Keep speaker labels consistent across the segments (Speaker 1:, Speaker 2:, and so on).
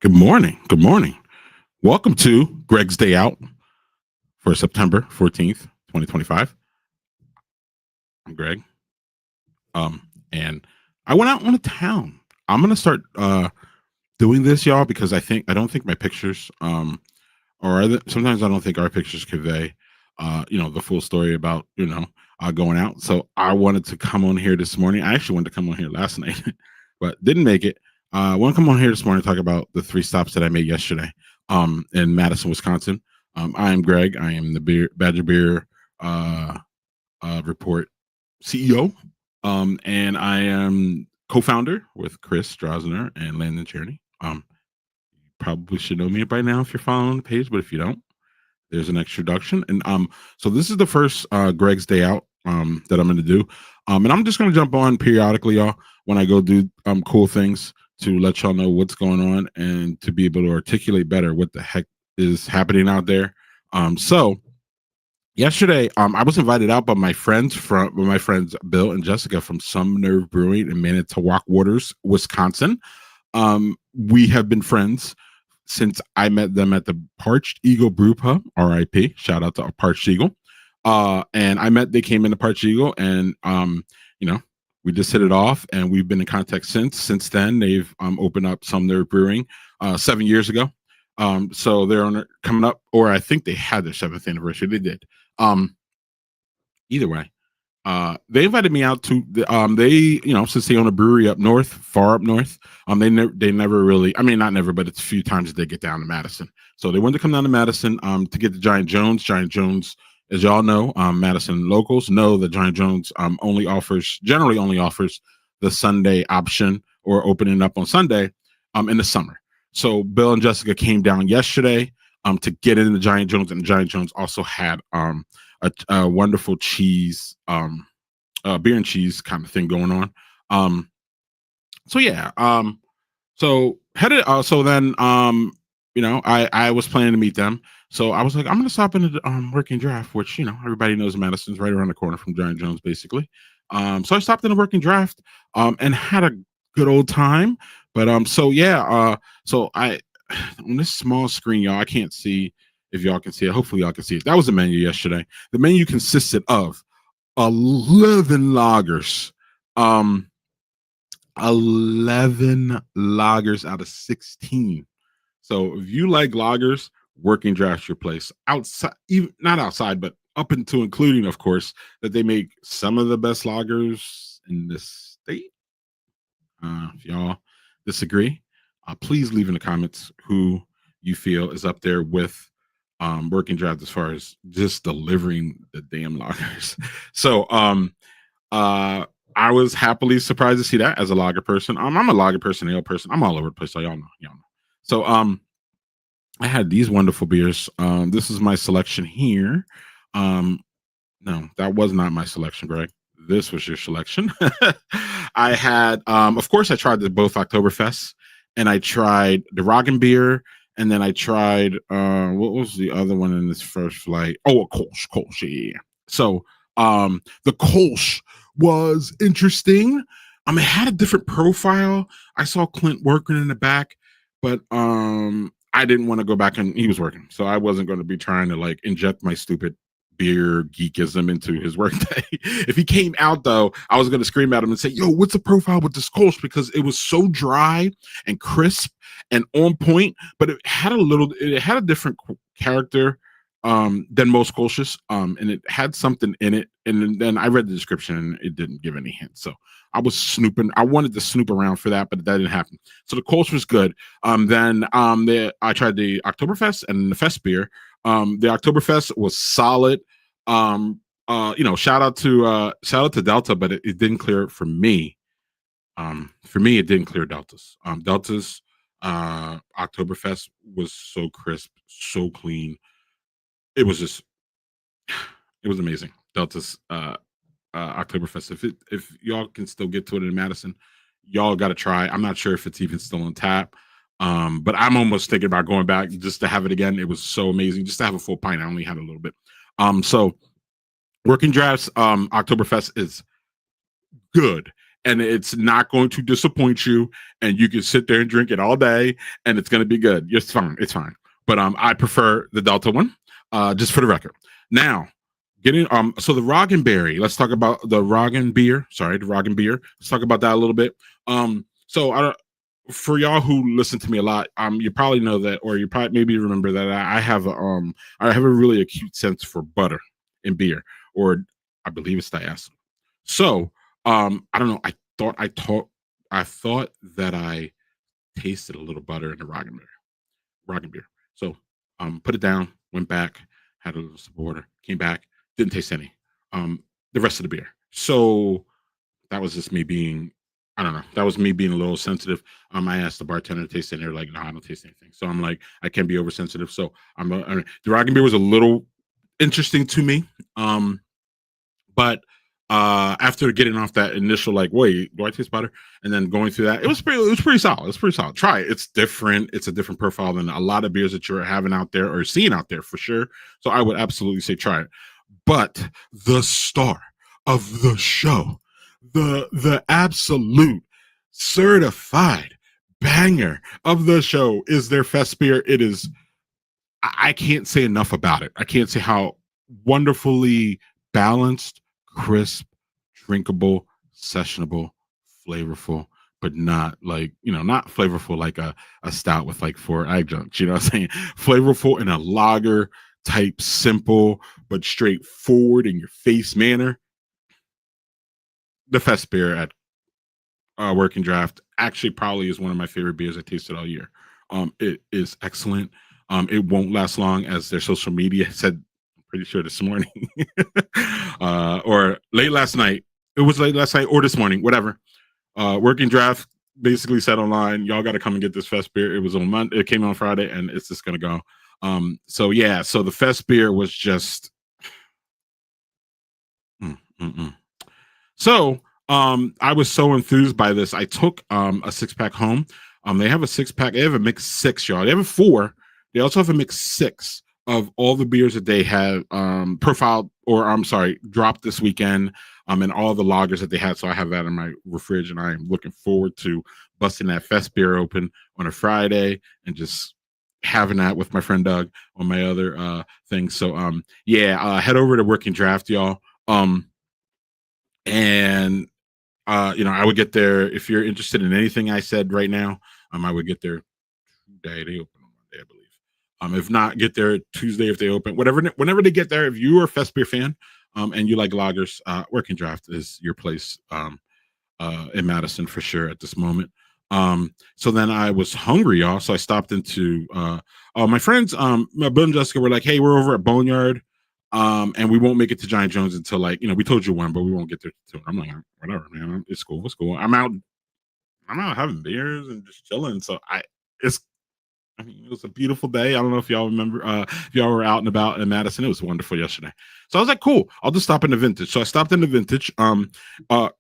Speaker 1: Good morning. Good morning. Welcome to Greg's Day Out for September 14th, 2025. I'm Greg. And I went out on a town. I'm gonna start doing this, y'all, because I don't think my pictures sometimes I don't think our pictures convey the full story about, going out. So I wanted to come on here this morning. I actually wanted to come on here last night, but didn't make it. I want to come on here this morning and talk about the three stops that I made yesterday in Madison, Wisconsin. I am Greg. I am the Badger Beer Report CEO, and I am co-founder with Chris Strasner and Landon Cherney. Probably should know me by now if you're following the page, but if you don't, there's an introduction. And so this is the first Greg's Day Out that I'm going to do, and I'm just going to jump on periodically, y'all, when I go do cool things to let y'all know what's going on and to be able to articulate better what the heck is happening out there. So yesterday, I was invited out by my friends Bill and Jessica from Some Nerve Brewing in Manitowoc Waters, Wisconsin. We have been friends since I met them at the Parched Eagle Brew Pub, RIP. Shout out to Parched Eagle. And they came into Parched Eagle, and we just hit it off, and we've been in contact since. Since then, they've opened up Some Nerve Brewing 7 years ago. So they're coming up, or I think they had their 7th anniversary. They did. Either way, they invited me out to since they own a brewery up north, far up north. They never really, I mean, not never, but it's a few times they get down to Madison. So they wanted to come down to Madison to get the Giant Jones. Giant Jones, as y'all know, Madison locals know that Giant Jones generally only offers the Sunday option, or opening up on Sunday in the summer. So Bill and Jessica came down yesterday to get into the Giant Jones, and the Giant Jones also had a wonderful cheese, beer and cheese kind of thing going on. So yeah, so headed. So then, I was planning to meet them. So I was like, I'm gonna stop in the Working Draft, which everybody knows Madison's right around the corner from Giant Jones, basically. So I stopped in the Working Draft and had a good old time. But so yeah, so I on this small screen, y'all, I can't see if y'all can see it. Hopefully y'all can see it. That was the menu yesterday. The menu consisted of 11 lagers. 11 lagers out of 16. So if you like lagers, Working Draft's your place. Outside, even not outside, but up into including, of course, that they make some of the best lagers in the state. If y'all disagree, please leave in the comments who you feel is up there with Working Draft as far as just delivering the damn lagers. So I was happily surprised to see that as a lager person. I'm a lager person, ale person. I'm all over the place, so y'all know. So I had these wonderful beers. This is my selection here. No, that was not my selection, Greg. This was your selection. I had, of course, I tried both Oktoberfest, and I tried the Roggen beer, and then I tried, what was the other one in this first flight? Oh, a Kolsch, yeah. So the Kolsch was interesting. It had a different profile. I saw Clint working in the back, but I didn't want to go back, and he was working, so I wasn't going to be trying to inject my stupid beer geekism into his workday. If he came out though, I was going to scream at him and say, "Yo, what's the profile with this Kolsch?" Because it was so dry and crisp and on point, but it had a different character than most Kolsch's, and it had something in it. And then I read the description, and it didn't give any hints. So I was snooping. I wanted to snoop around for that, but that didn't happen. So the Kolsch was good. Then I tried the Oktoberfest and the Fest beer. The Oktoberfest was solid. Shout out to Delta, but it didn't clear it for me. For me, it didn't clear Delta's. Delta's Oktoberfest was so crisp, so clean. It was amazing. Delta's Oktoberfest. If y'all can still get to it in Madison, y'all got to try. I'm not sure if it's even still on tap. But I'm almost thinking about going back just to have it again. It was so amazing. Just to have a full pint. I only had a little bit. So Working Drafts Oktoberfest is good. and it's not going to disappoint you. And you can sit there and drink it all day, and it's going to be good. It's fine. It's fine. But I prefer the Delta one, just for the record. Now, getting so the Roggenberry. Let's talk about the Roggen beer. Sorry, the Roggen beer. Let's talk about that a little bit. So I don't. For y'all who listen to me a lot, you probably know that, or you probably maybe remember that I have a really acute sense for butter in beer, or I believe it's diacetyl. So, I don't know. I thought that I tasted a little butter in the Roggen beer. So, put it down, went back, had a little sip of water, came back, didn't taste any. The rest of the beer. So that was just me being, I don't know. That was me being a little sensitive. I asked the bartender to taste it, and they're like, "No, I don't taste anything." So I'm like, I can't be oversensitive. So the Roggen beer was a little interesting to me. But after getting off that initial like, wait, do I taste butter? And then going through that, it was pretty solid. It's pretty solid. Try it. It's different. It's a different profile than a lot of beers that you're having out there or seeing out there for sure. So I would absolutely say try it. But the star of the show, the absolute certified banger of the show is their fest beer. It is, I can't say enough about it. I can't say how wonderfully balanced, crisp, drinkable, sessionable, flavorful, but not like, not flavorful like a stout with like 4 adjuncts. You know what I'm saying? Flavorful in a lager type, simple, but straightforward in your face manner. The fest beer at Working Draft actually probably is one of my favorite beers I tasted all year. It is excellent. It won't last long, as their social media said. I'm pretty sure this morning, or late last night. It was late last night or this morning, whatever. Working Draft basically said online, "Y'all got to come and get this fest beer." It was on Monday. It came on Friday, and it's just gonna go. So yeah, so the fest beer was just. Mm, mm, mm. So I was so enthused by this. I took a 6-pack home. They have a 6-pack. They have a mix 6, y'all. They have a 4. They also have a mix 6 of all the beers that they have profiled, or I'm sorry, dropped this weekend, and all the lagers that they had. So I have that in my fridge, and I am looking forward to busting that fest beer open on a Friday and just having that with my friend Doug on my other thing. So head over to Working Draft, y'all. And I would get there if you're interested in anything I said right now. I would get there today. They open on Monday, I believe. If not, get there Tuesday if they open. Whenever they get there, if you are a fest beer fan, and you like lagers, Working Draft is your place in Madison for sure at this moment. So then I was hungry, y'all. So I stopped into my friends, Bill and Jessica were like, "Hey, we're over at Boneyard. And we won't make it to Giant Jones until like, we told you when, but we won't get there till." I'm like, whatever, man. It's cool. It's cool. I'm out having beers and just chilling. So it was a beautiful day. I don't know if y'all remember, if y'all were out and about in Madison. It was wonderful yesterday. So I was like, cool, I'll just stop in the Vintage. So I stopped in the Vintage,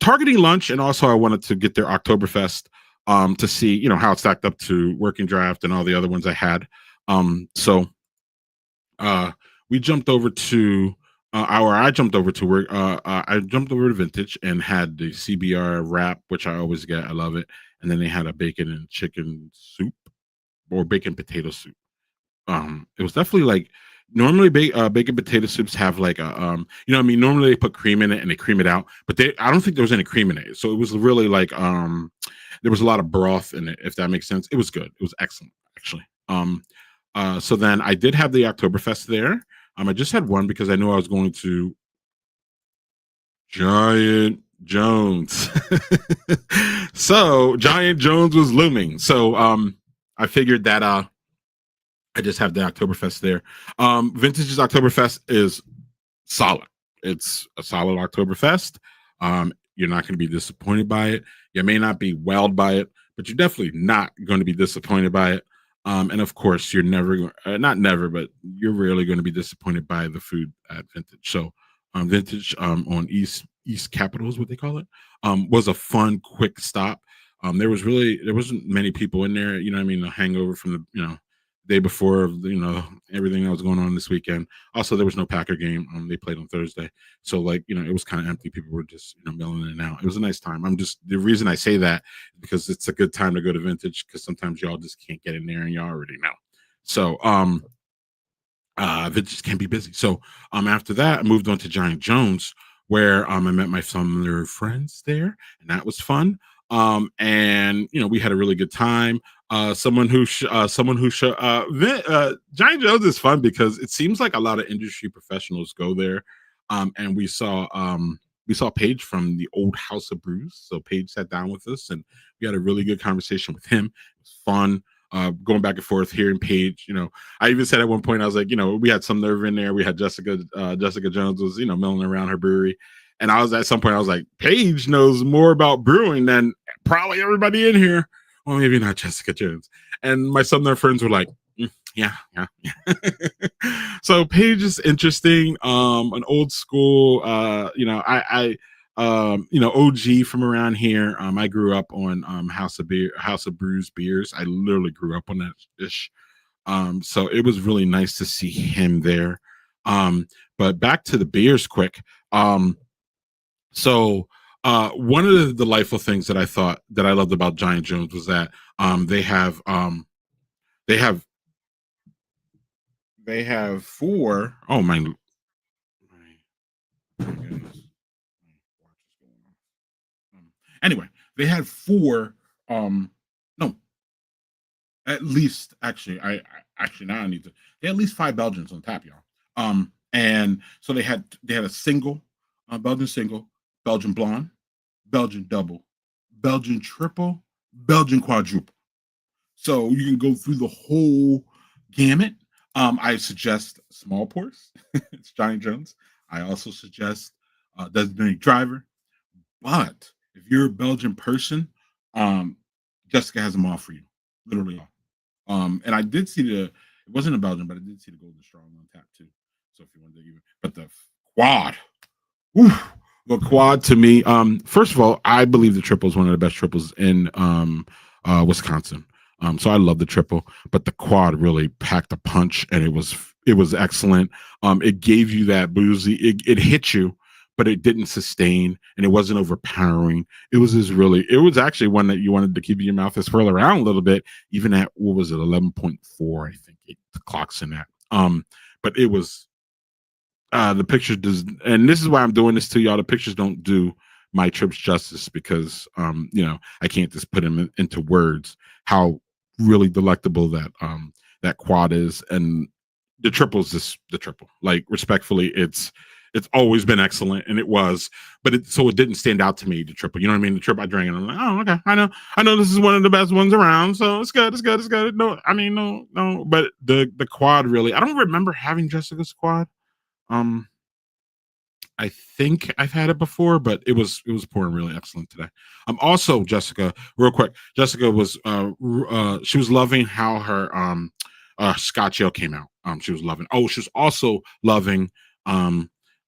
Speaker 1: targeting lunch. And also I wanted to get their Oktoberfest, to see, how it stacked up to Working Draft and all the other ones I had. So we jumped over to I jumped over to work. I jumped over to Vintage and had the CBR wrap, which I always get. I love it. And then they had a bacon and chicken soup, or bacon potato soup. It was definitely like, normally bacon potato soups have like a what I mean, normally they put cream in it and they cream it out, but I don't think there was any cream in it. So it was really like there was a lot of broth in it, if that makes sense. It was good. It was excellent, actually. So then I did have the Oktoberfest there. I just had one because I knew I was going to Giant Jones. So Giant Jones was looming. So I figured that I just have the Oktoberfest there. Vintage's Oktoberfest is solid. It's a solid Oktoberfest. You're not going to be disappointed by it. You may not be wowed by it, but you're definitely not going to be disappointed by it. And of course, you're never, not never, but you're rarely going to be disappointed by the food at Vintage. So Vintage on East Capitol is what they call it, was a fun, quick stop. There wasn't many people in there. You know what I mean? The hangover from day before, everything that was going on this weekend. Also, there was no Packer game. They played on Thursday, so like it was kind of empty. People were just milling in and out. It was a nice time. I'm just the reason I say that is because it's a good time to go to Vintage because sometimes y'all just can't get in there and y'all already know. So Vintage can be busy. So after that, I moved on to Giant Jones, where I met my summer friends there, and that was fun. And we had a really good time. Giant Jones is fun because it seems like a lot of industry professionals go there. And we saw Paige from the old House of Brews. So Paige sat down with us, and we had a really good conversation with him. It was fun. Going back and forth, hearing Paige, I even said at one point, I was like, we had some nerve in there. We had Jessica Jones was, milling around her brewery. And I was at some point, I was like, Paige knows more about brewing than probably everybody in here. Well, maybe not Jessica Jones. And my Southern friends were like, yeah, yeah, yeah. So Paige is interesting. An old school, OG from around here. I grew up on House of Brews beers. I literally grew up on that dish. So it was really nice to see him there. But back to the beers quick. So one of the delightful things that I thought that I loved about Giant Jones was that they have they have four. Oh my goodness. Anyway, they had four. No, at least actually, I actually now I need to. They had at least five Belgians on tap, y'all. And so they had a single, Belgian single, Belgian blonde, Belgian double, Belgian triple, Belgian quadruple. So you can go through the whole gamut. I suggest small pours. It's Johnny Jones. I also suggest designated driver. But if you're a Belgian person, um, Jessica has them all for you, literally all. And I did see it wasn't a Belgian, but I did see the Golden Strong on tap too. So if you want to even, but the quad, whew, the quad to me, first of all, I believe the triple is one of the best triples in Wisconsin. So I love the triple, but the quad really packed a punch, and it was excellent. It gave you that boozy, it hit you, but it didn't sustain, and it wasn't overpowering. It was actually one that you wanted to keep in your mouth and swirl around a little bit, even at what was it, 11.4, I think the clock's in that. But it was the picture does, and this is why I'm doing this to y'all. The pictures don't do my trips justice because I can't just put them into words how really delectable that quad is, and the triple is just the triple. Like respectfully, it's always been excellent, and it was, but it didn't stand out to me. The triple, you know what I mean? The triple I drank, and I'm like, oh, okay, I know this is one of the best ones around, so it's good, it's good, it's good. No, I mean, no, but the quad really, I don't remember having Jessica's quad. Um, I think I've had it before, but it was pouring really excellent today. Also Jessica, real quick. Jessica was she was loving how her Scotch ale came out. She was loving. Oh, she was also loving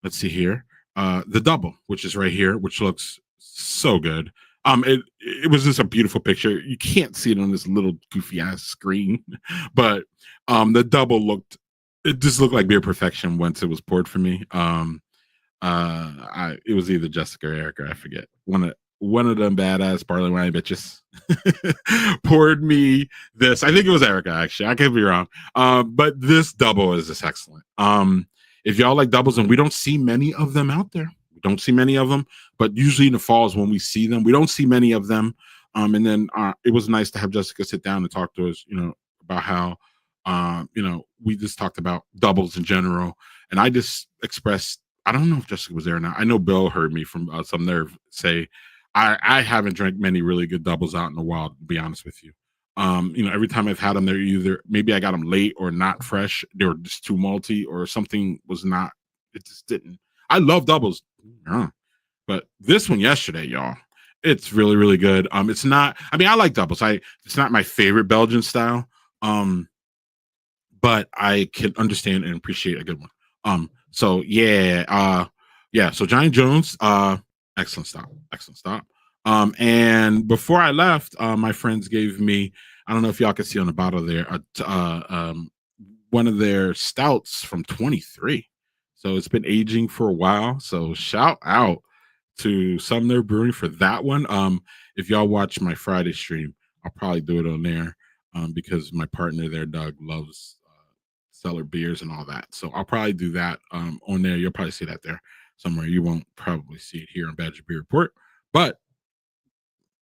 Speaker 1: let's see here. The double, which is right here, which looks so good. It was just a beautiful picture. You can't see it on this little goofy ass screen, but the double it just looked like beer perfection once it was poured for me. It was either Jessica or Erica, I forget. One of them badass barley wine bitches poured me this. I think it was Erica, actually. I could be wrong. But this double is just excellent. If y'all like doubles, and we don't see many of them out there, we don't see many of them, but usually in the falls when we see them, we don't see many of them. And then it was nice to have Jessica sit down and talk to us, about how we just talked about doubles in general. And I just expressed, I don't know if Jessica was there or not. I know Bill heard me from some nerve say, I haven't drank many really good doubles out in the wild, to be honest with you. Every time I've had them, they're either maybe I got them late or not fresh. They were just too malty, or something was not. It just didn't. I love doubles, but this one yesterday, y'all, it's really really good. It's not. I mean, I like doubles. It's not my favorite Belgian style. But I can understand and appreciate a good one. So yeah, yeah. So Giant Jones, excellent stop, excellent stop. And before I left, my friends gave me, I don't know if y'all can see on the bottle there, one of their stouts from 23. So it's been aging for a while. So shout out to Sumner Brewing for that one. If y'all watch my Friday stream, I'll probably do it on there, because my partner there, Doug, loves cellar beers and all that. So I'll probably do that on there. You'll probably see that there somewhere. You won't probably see it here on Badger Beer Report, but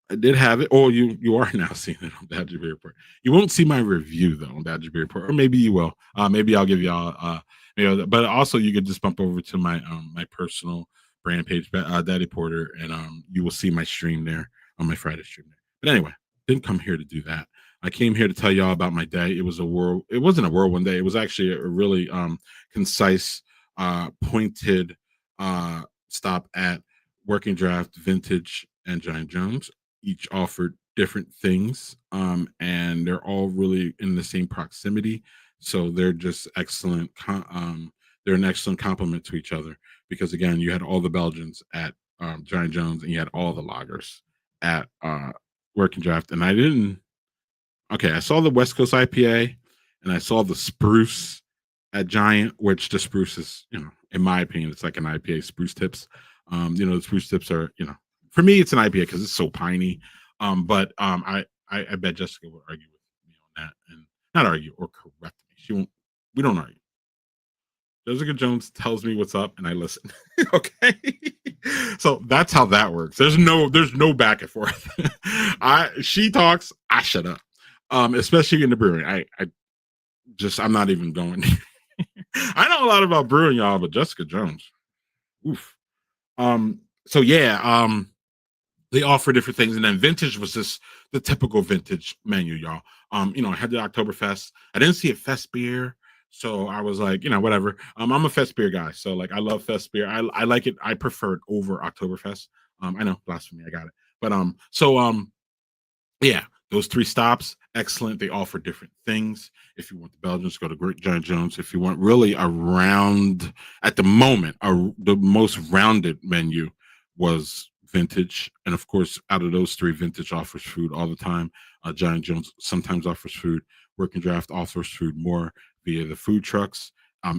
Speaker 1: I did have it. Oh, you are now seeing it on Badger Beer Report. You won't see my review though on Badger Beer Report, or maybe you will. Maybe I'll give y'all but also you could just bump over to my personal brand page, Daddy Porter, and you will see my stream there on my Friday stream there. But anyway, didn't come here to do that. I came here to tell y'all about my day. It wasn't a whirlwind day. It was actually a really concise, pointed stop at Working Draft, Vintage, and Giant Jones. Each offered different things, and they're all really in the same proximity. So they're just excellent. They're an excellent complement to each other because again, you had all the Belgians at Giant Jones, and you had all the lagers at Working Draft. And I didn't. Okay, I saw the West Coast IPA, and I saw the Spruce at Giant, which the Spruce is, in my opinion, it's like an IPA. Spruce tips. The Spruce tips are, for me, it's an IPA because it's so piney. But I bet Jessica will argue with me on that, and not argue or correct me. She won't. We don't argue. Jessica Jones tells me what's up, and I listen. Okay, so that's how that works. There's no back and forth. She talks, I shut up. Especially in the brewing. I'm not even going. I know a lot about brewing, y'all, but Jessica Jones. Oof. So yeah, they offer different things, and then vintage was just the typical vintage menu, y'all. I had the Oktoberfest. I didn't see a fest beer, so I was like, whatever. I'm a fest beer guy, so like I love fest beer. I like it. I prefer it over Oktoberfest. I know, blasphemy, I got it. But yeah, those three stops, excellent. They offer different things. If you want the Belgians, go to Great Giant Jones. If you want really at the moment, the most rounded menu was vintage. And of course, out of those three, vintage offers food all the time. Giant Jones sometimes offers food. Working Draft offers food more via the food trucks.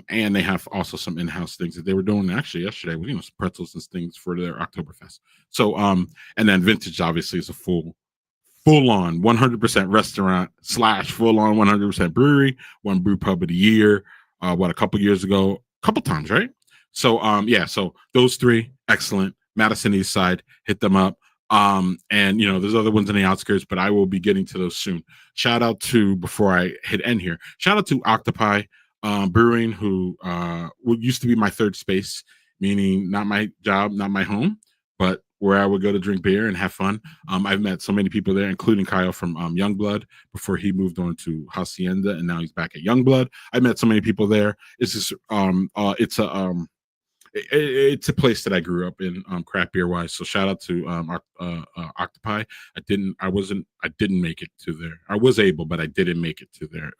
Speaker 1: And they have also some in-house things that they were doing actually yesterday with, some pretzels and things for their Oktoberfest. So, and then vintage obviously is a full on 100% restaurant / full on 100% brewery, one brew pub of the year. A couple years ago, couple times, right? So yeah, so those three, excellent. Madison East Side, hit them up. And there's other ones in the outskirts, but I will be getting to those soon. Shout out to, before I hit end here, shout out to Octopi Brewing, who used to be my third space, meaning not my job, not my home, but where I would go to drink beer and have fun. I've met so many people there, including Kyle from Youngblood before he moved on to Hacienda, and now he's back at Youngblood. I met so many people there. It's just it's a place that I grew up in, craft beer wise. So shout out to Octopi. I didn't make it to their. I was able, but I didn't make it to their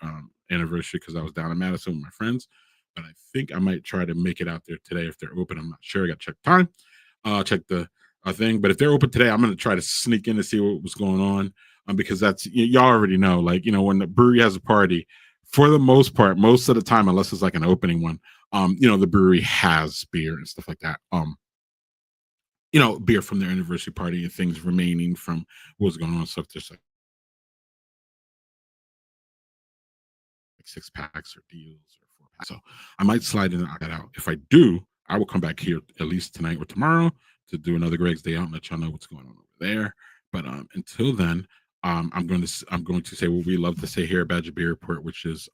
Speaker 1: anniversary because I was down in Madison with my friends. But I think I might try to make it out there today if they're open. I'm not sure. I got to check time. Check the thing. But if they're open today, I'm going to try to sneak in to see what was going on, because that's y'all already know. Like when the brewery has a party, for the most part, most of the time, unless it's like an opening one, the brewery has beer and stuff like that. Beer from their anniversary party and things remaining from what was going on. So just like 6 packs or deals or 4 packs. So I might slide in and knock that out. If I do, I will come back here at least tonight or tomorrow to do another Greg's Day out and let y'all know what's going on over there. But until then, I'm going to say what we love to say here at Badger Beer Report, which is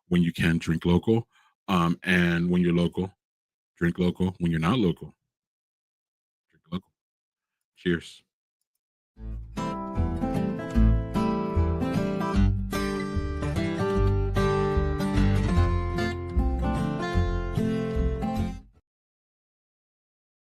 Speaker 1: when you can, drink local, and when you're local, drink local. When you're not local, drink local. Cheers.